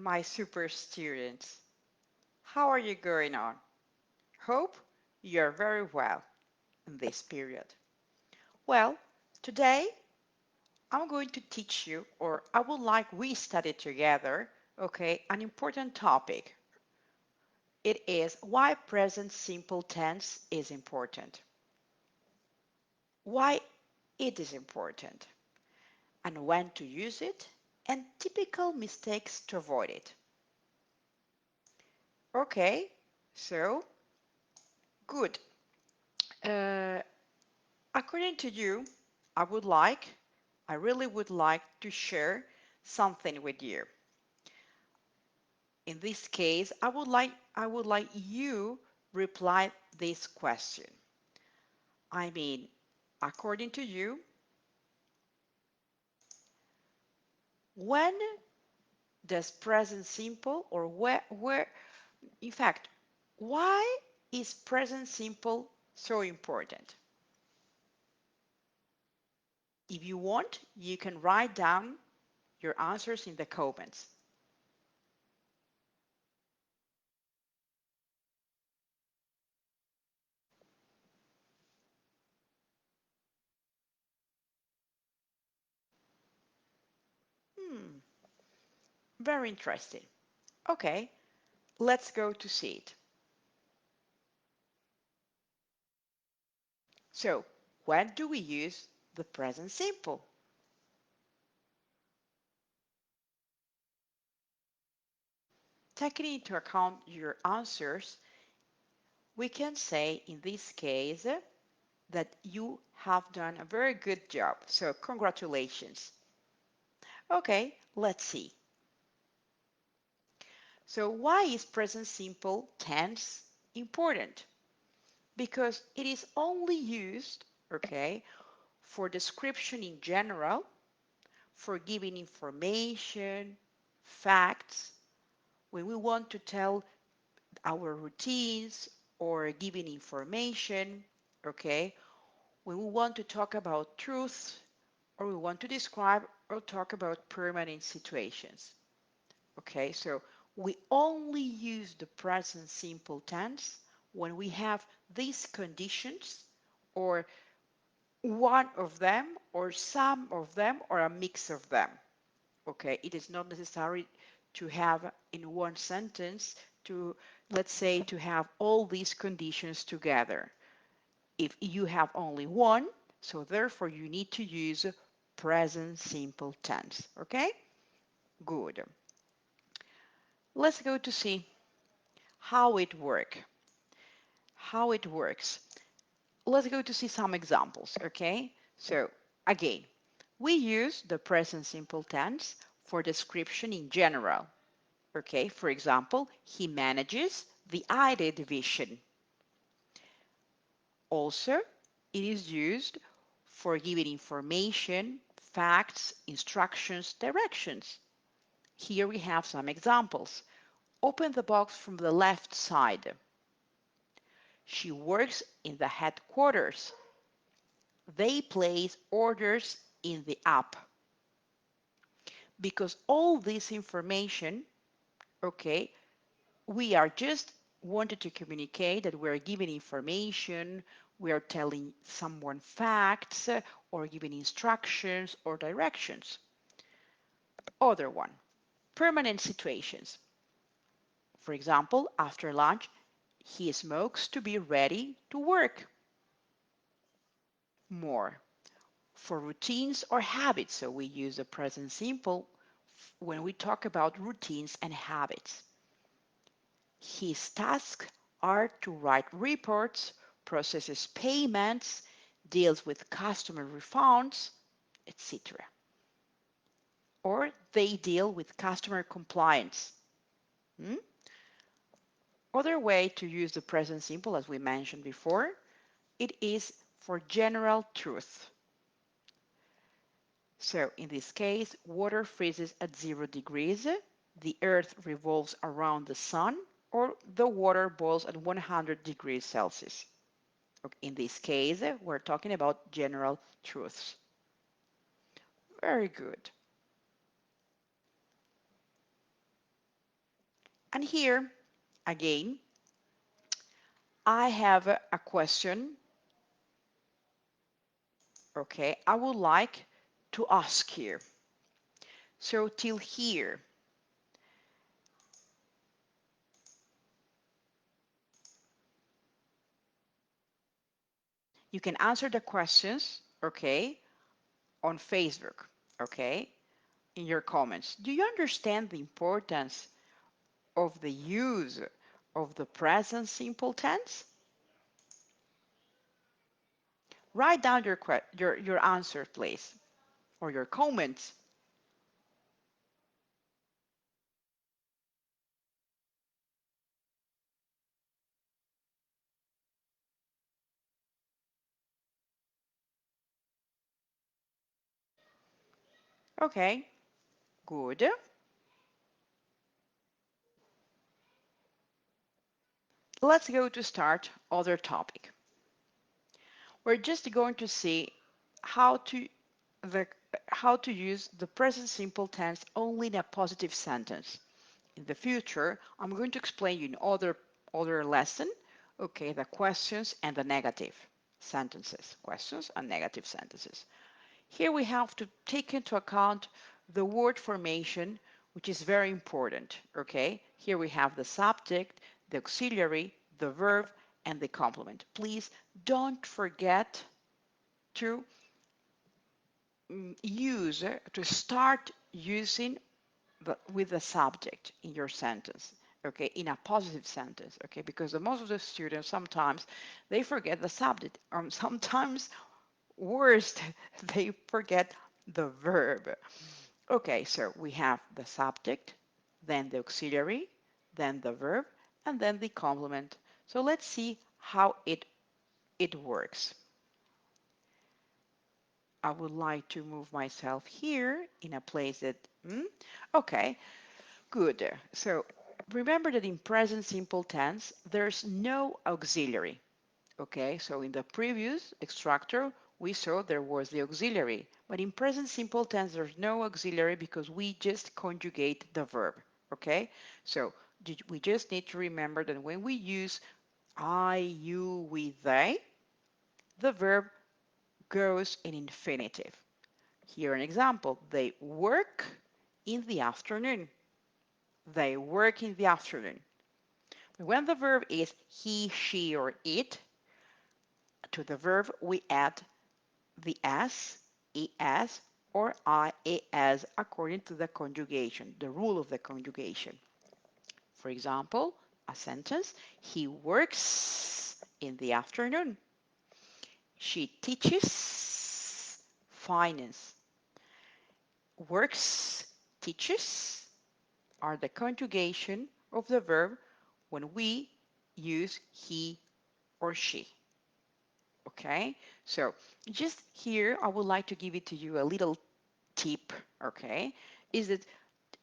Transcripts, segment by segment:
my super students. How are you going on? Hope you're very well in this period. Well, today I'm going to teach you, or I would like we study together, okay, an important topic. It is why present simple tense is important. Why it is important, and when to use it, and typical mistakes to avoid it. Okay, so good. Uh, According to you, I would like, I really would like to share something with you. In this case, I would like you reply this question. I mean, according to you, when does present simple or where in fact, why is present simple so important? If you want, you can write down your answers in the comments. Hmm, very interesting. Okay, let's go to see it. So, when do we use the present simple? Taking into account your answers, we can say in this case that you have done a very good job. So, congratulations. Okay, let's see. So, why is present simple tense important? Because it is only used, okay, for description in general, for giving information, facts, when we want to tell our routines or giving information, okay, when we want to talk about truth or we want to describe or talk about permanent situations. Okay, so we only use the present simple tense when we have these conditions or one of them or some of them or a mix of them. Okay, it is not necessary to have in one sentence to, let's say, to have all these conditions together. If you have only one, so therefore you need to use present simple tense. Okay, good. Let's go to see how it works. Let's go to see some examples. Okay, so again, we use the present simple tense for description in general. Okay, for example, he manages the ID division. Also, it is used for giving information, facts, instructions, directions. Here we have some examples. Open the box from the left side. She works in the headquarters. They place orders in the app. Because all this information, okay, we are just wanted to communicate that we're giving information, we are telling someone facts, or giving instructions or directions. Other one, permanent situations. For example, after lunch, he smokes to be ready to work more. For routines or habits, so we use the present simple when we talk about routines and habits. His tasks are to write reports, processes payments, deals with customer refunds, etc. Or they deal with customer compliance. Hmm? Other way to use the present simple, as we mentioned before, it is for general truth. So in this case, water freezes at 0 degrees, the earth revolves around the sun, or the water boils at 100 degrees Celsius. In this case, we're talking about general truths. Very good. And here, again, I have a question, okay, I would like to ask here. So till here, you can answer the questions, okay, on Facebook, okay, in your comments. Do you understand the importance of the use of the present simple tense? Write down your answer, please, or your comments. Okay, good. Let's go to start other topic. We're just going to see how to the how to use the present simple tense only in a positive sentence. In the future, I'm going to explain you in other lesson, okay, the questions and the negative sentences, questions and negative sentences. Here we have to take into account the word formation, which is very important, okay? Here we have the subject, the auxiliary, the verb, and the complement. Please don't forget to to start using with the subject in your sentence, okay, in a positive sentence, okay, because the most of the students sometimes they forget the subject, or sometimes worst, they forget the verb. Okay, so we have the subject, then the auxiliary, then the verb, and then the complement. So let's see how it works. I would like to move myself here in a place that, okay, good. So remember that in present simple tense, there's no auxiliary. Okay, so in the previous extractor, we saw there was the auxiliary, but in present simple tense, there's no auxiliary because we just conjugate the verb. Okay, so we just need to remember that when we use I, you, we, they, the verb goes in infinitive. Here an example, they work in the afternoon. They work in the afternoon. When the verb is he, she, or it, to the verb we add the s, es, or ias according to the conjugation, the rule of the conjugation. For example, a sentence, he works in the afternoon. She teaches finance. Works, teaches are the conjugation of the verb when we use he or she. Okay, so just here, I would like to give it to you a little tip, okay, is that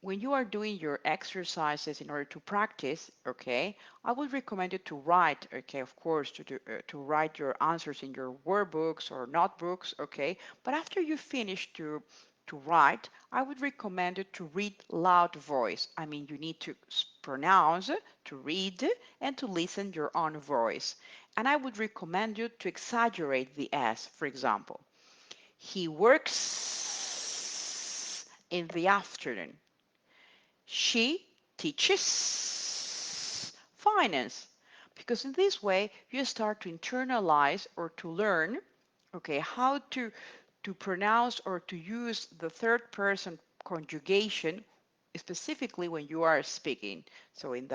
when you are doing your exercises in order to practice, okay, I would recommend you to write, okay, of course, to write your answers in your workbooks or notebooks, okay, but after you finish to write, I would recommend you to read loud voice. I mean, you need to pronounce, to read, and to listen your own voice. And I would recommend you to exaggerate the S, for example. He works in the afternoon. She teaches finance. Because in this way, you start to internalize or to learn, okay, how to pronounce or to use the third person conjugation specifically when you are speaking. So in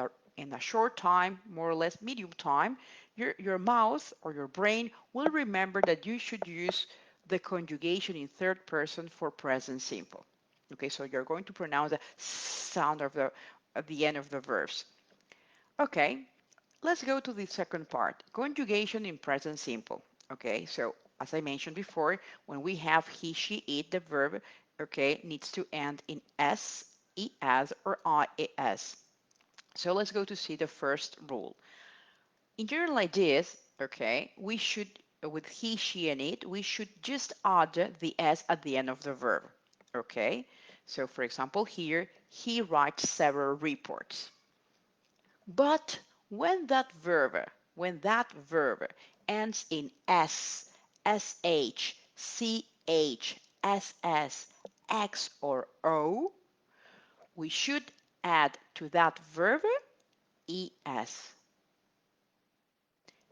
a short time, more or less medium time, your mouth or your brain will remember that you should use the conjugation in third person for present simple. Okay, so you're going to pronounce the sound of the at the end of the verbs. Okay, let's go to the second part, conjugation in present simple. Okay, so as I mentioned before, when we have he, she, it, the verb, okay, needs to end in s, es, or ias. So let's go to see the first rule. In general ideas, okay, we should, with he, she, and it, we should just add the s at the end of the verb. Okay, so for example, here, he writes several reports. But when that verb ends in s, sh, ch, ss, x, or o, we should add to that verb es.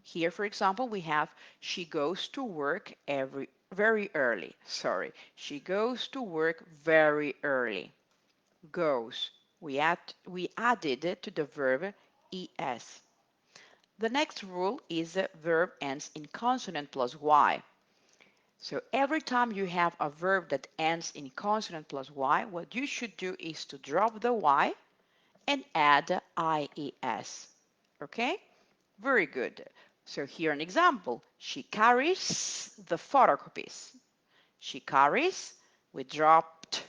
Here, for example, we have she goes to work very early. Sorry, she goes to work very early. Goes. We added it to the verb es. The next rule is verb ends in consonant plus y. So every time you have a verb that ends in consonant plus y, what you should do is to drop the y and add ies. Okay? Very good. So here an example. She carries the photocopies. She carries. We dropped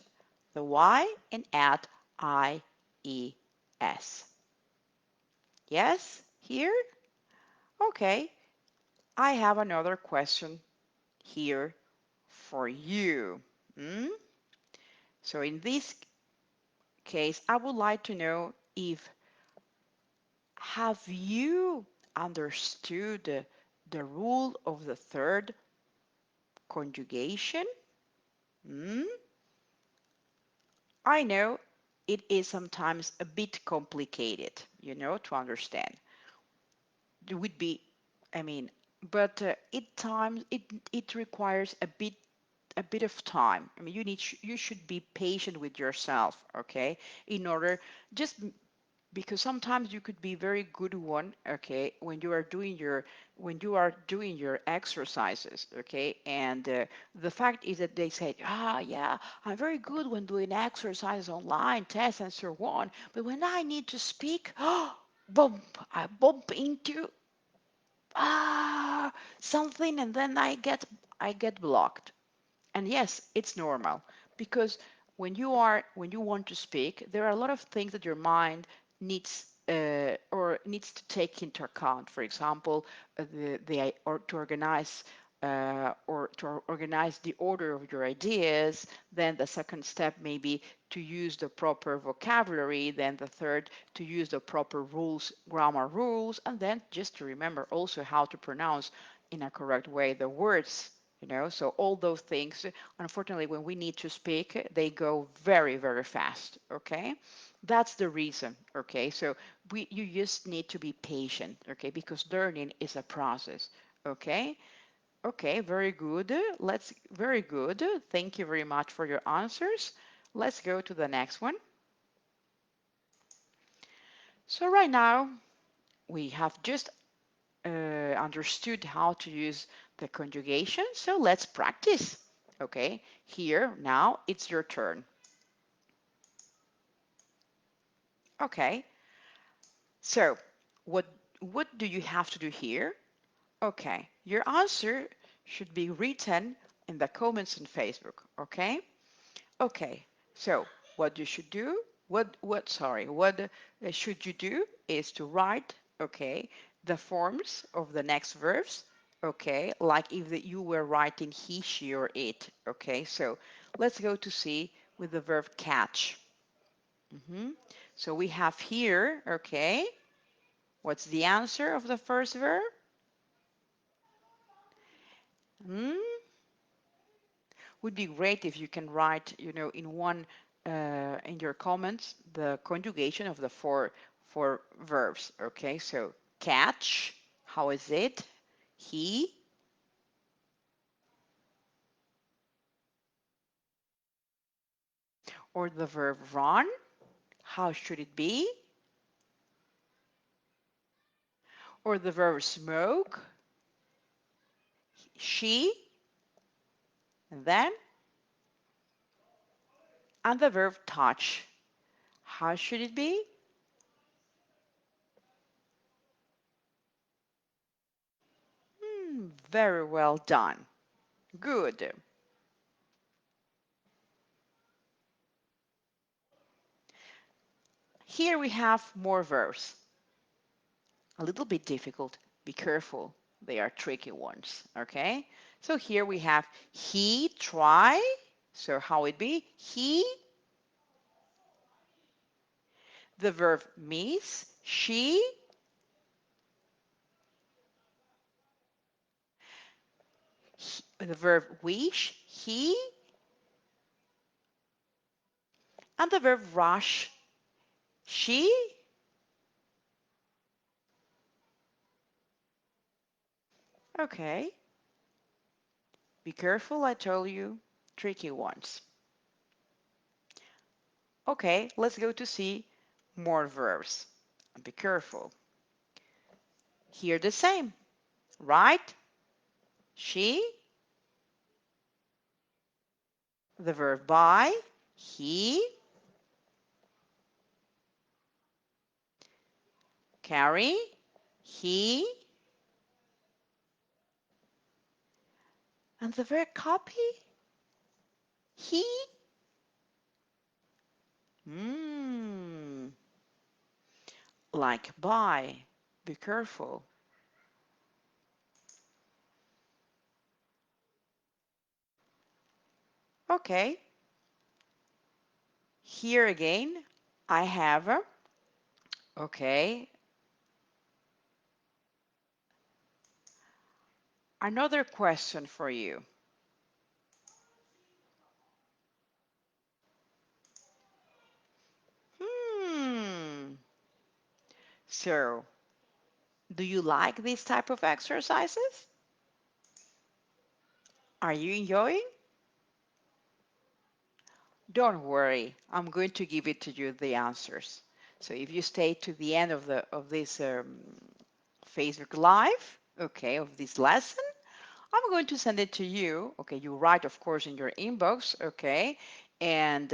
the y and add ies. Yes? Here? Okay. I have another question here for you. Hmm? So in this case, I would like to know if have you understood the rule of the third conjugation? Hmm? I know it is sometimes a bit complicated, to understand. It would be, I mean, but it requires a bit of time. I mean, you should be patient with yourself, okay? In order just because sometimes you could be very good one, okay, when you are doing your exercises, okay, and the fact is that they say, yeah, I'm very good when doing exercises online tests and so on, but when I need to speak, I bump into something, and then I get blocked. And yes, it's normal because when you want to speak, there are a lot of things that your mind needs to take into account. For example, or to organize the order of your ideas. Then the second step may be to use the proper vocabulary. Then the third, to use the proper rules, grammar rules, and then just to remember also how to pronounce in a correct way the words. So all those things, unfortunately, when we need to speak, they go very, very fast. Okay, that's the reason. Okay, so you just need to be patient. Okay, because learning is a process. Okay. Okay, very good. Very good. Thank you very much for your answers. Let's go to the next one. So right now we have just understood how to use the conjugation. So let's practice. Okay, here now it's your turn. Okay, so what what do you have to do here? Okay, your answer should be written in the comments on Facebook. Okay. Okay, so what you should do, what should you do is to write, okay, the forms of the next verbs, okay, like if you were writing he, she, or it, okay, so let's go to see with the verb catch. So we have here, okay, what's the answer of the first verb? Hmm? Would be great if you can write, in your comments, the conjugation of the four verbs. Okay, so catch, how is it? He, or the verb run, how should it be? Or the verb smoke, she, and then, and the verb touch, how should it be? Very well done. Good. Here we have more verbs. A little bit difficult. Be careful. They are tricky ones. Okay. So here we have he try. So how it be? He, the verb miss. she, the verb wish, he, and the verb rush, she. Okay, be careful, I told you, tricky ones. Okay, let's go to see more verbs. Be careful. Here the same, right? She, the verb buy, he, carry, he, and the verb copy, he. Hmm, like buy. Be careful. Okay, here again, I have, okay, another question for you. Hmm, so do you like this type of exercises? Are you enjoying? Don't worry, I'm going to give it to you the answers. So if you stay to the end of the of this Facebook Live, okay, of this lesson, I'm going to send it to you. Okay, you write, of course, in your inbox, okay, and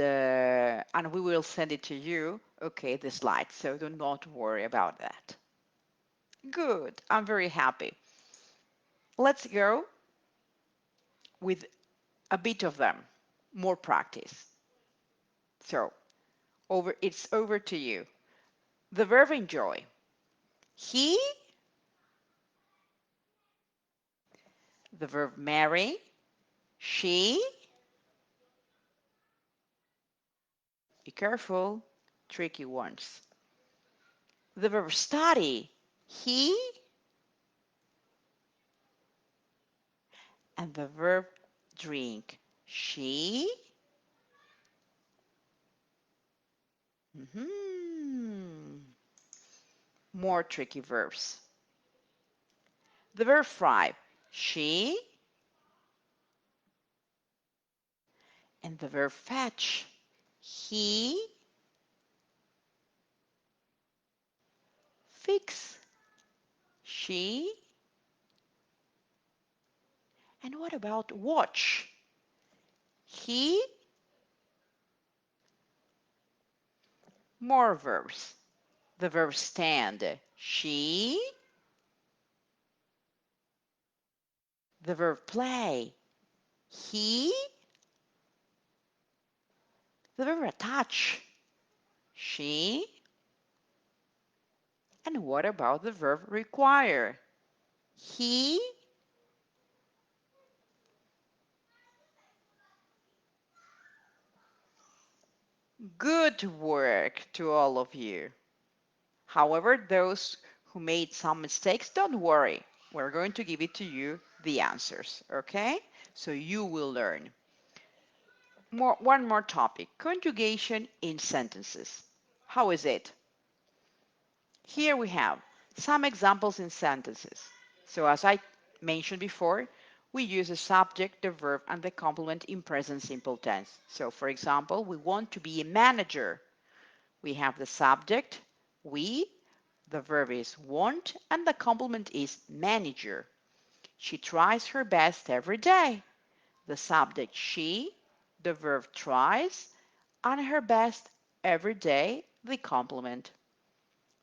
we will send it to you. Okay, the slides. So do not worry about that. Good. I'm very happy. Let's go with a bit of them, more practice. So it's over to you. The verb enjoy. He, the verb marry, she, be careful, tricky ones. The verb study, he, and the verb drink, she. Mhm. More tricky verbs. The verb fry, she, and the verb fetch, he, fix, she. And what about watch? He, more verbs. The verb stand, she, the verb play, he, the verb attach, she, and what about the verb require? He, good work to all of you. However, those who made some mistakes, don't worry. We're going to give it to you, the answers, okay? So you will learn. One more topic, conjugation in sentences. How is it? Here we have some examples in sentences. So as I mentioned before, we use the subject, the verb, and the complement in present simple tense. So for example, we want to be a manager. We have the subject, we, the verb is want, and the complement is manager. She tries her best every day. The subject she, the verb tries, and her best every day, the complement.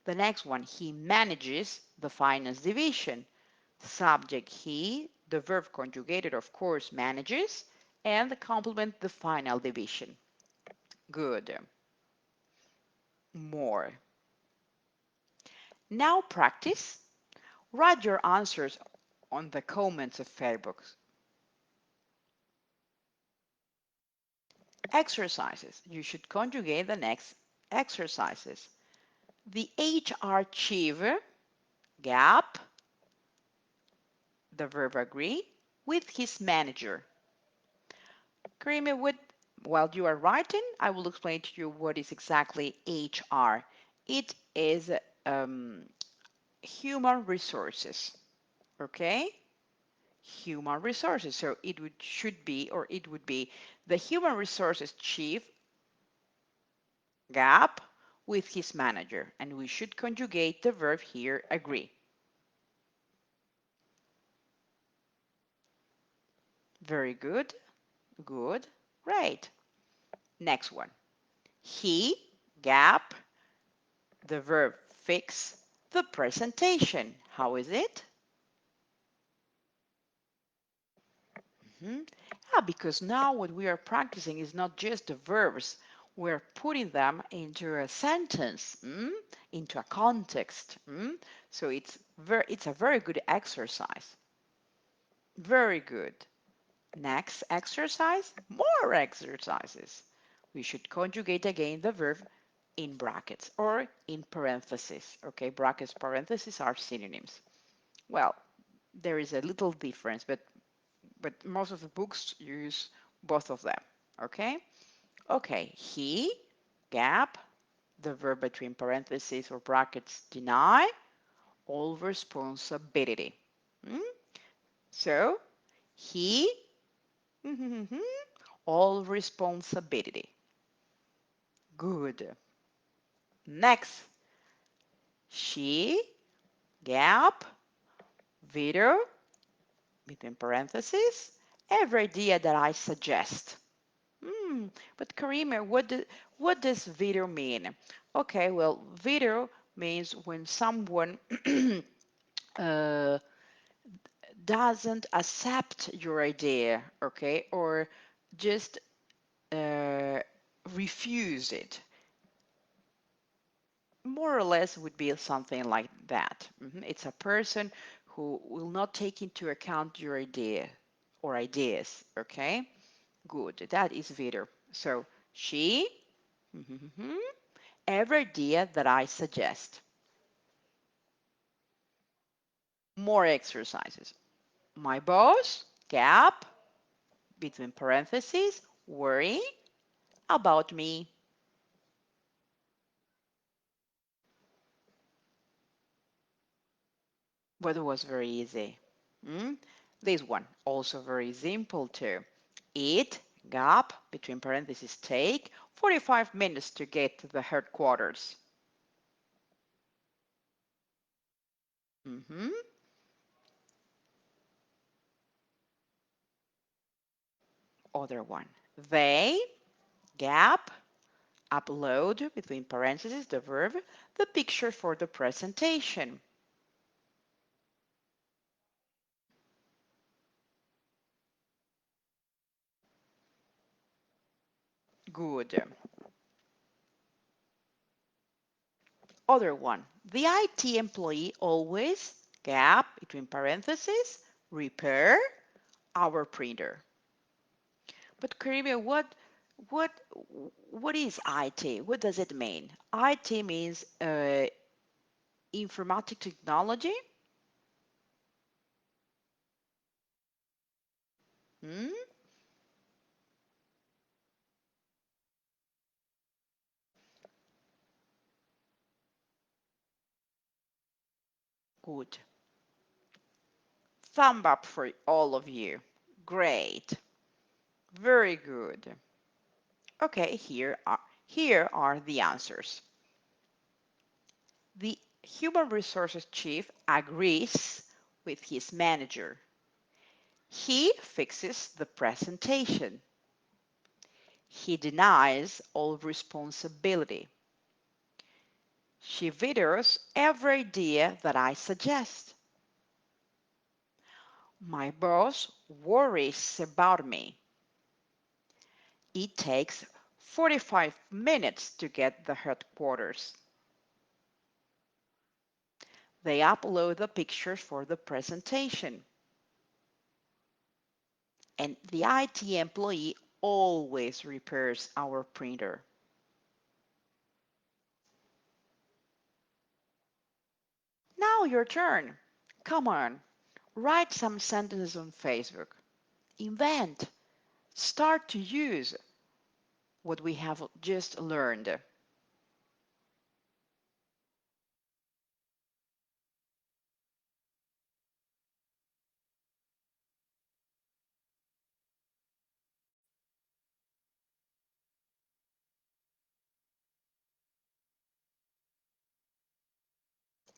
The next one, he manages the finance division. Subject he, the verb conjugated, of course, manages, and the complement, the final division. Good. More. Now practice. Write your answers on the comments of Facebook. Exercises. You should conjugate the next exercises. The HR chief, gap, the verb agree, with his manager. Karyme, while you are writing, I will explain to you what is exactly HR. It is um, human resources, okay? Human resources. So should be, or it would be the human resources chief, gap, with his manager. And we should conjugate the verb here, agree. Very good. Good. Great. Next one. He, gap, the verb fix, the presentation. How is it? Yeah, because now what we are practicing is not just the verbs. We're putting them into a sentence, into a context. So it's a very good exercise. Very good. Next exercise, more exercises. We should conjugate again the verb in brackets or in parentheses. Okay, brackets, parentheses are synonyms. Well, there is a little difference, but most of the books use both of them. Okay? Okay, he, gap, the verb between parentheses or brackets, deny all responsibility. Hmm? So, he, all responsibility. Good. Next, she, gap, veto, between parentheses, every idea that I suggest. But Karyme, what does veto mean? Okay, well, veto means when someone uh, doesn't accept your idea, okay, or just uh, refuse it. More or less would be something like that. It's a person who will not take into account your idea or ideas, okay? Good, that is veto. So she, every idea that I suggest. More exercises. My boss, gap, between parentheses, worry about me. But it was very easy. Mm? This one, also very simple too. It, gap, between parentheses, take 45 minutes to get to the headquarters. Mm-hmm. Other one. They, gap, upload, between parentheses, the verb, the picture for the presentation. Good. Other one. The IT employee always, gap, between parentheses, repair our printer. But Karyme, what, what is IT? What does it mean? IT means informatic technology. Hmm? Good. Thumb up for all of you. Great. Very good. Okay, here are the answers. The human resources chief agrees with his manager. He fixes the presentation. He denies all responsibility. She vetoes every idea that I suggest. My boss worries about me. It takes 45 minutes to get the headquarters. They upload the pictures for the presentation. And the IT employee always repairs our printer. Now your turn. Come on, write some sentences on Facebook. Invent. Start to use what we have just learned.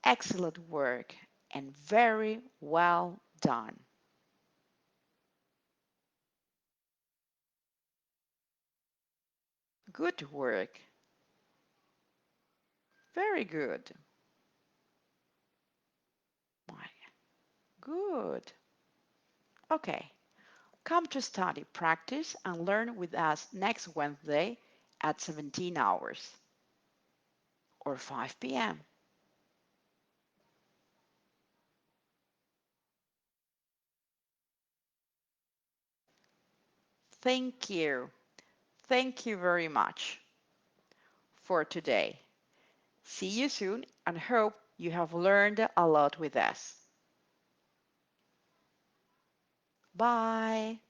Excellent work and very well done. Good work. Very good. My, good. Okay, come to study, practice, and learn with us next Wednesday at 17 hours or 5 p.m. Thank you. Thank you very much for today. See you soon and hope you have learned a lot with us. Bye.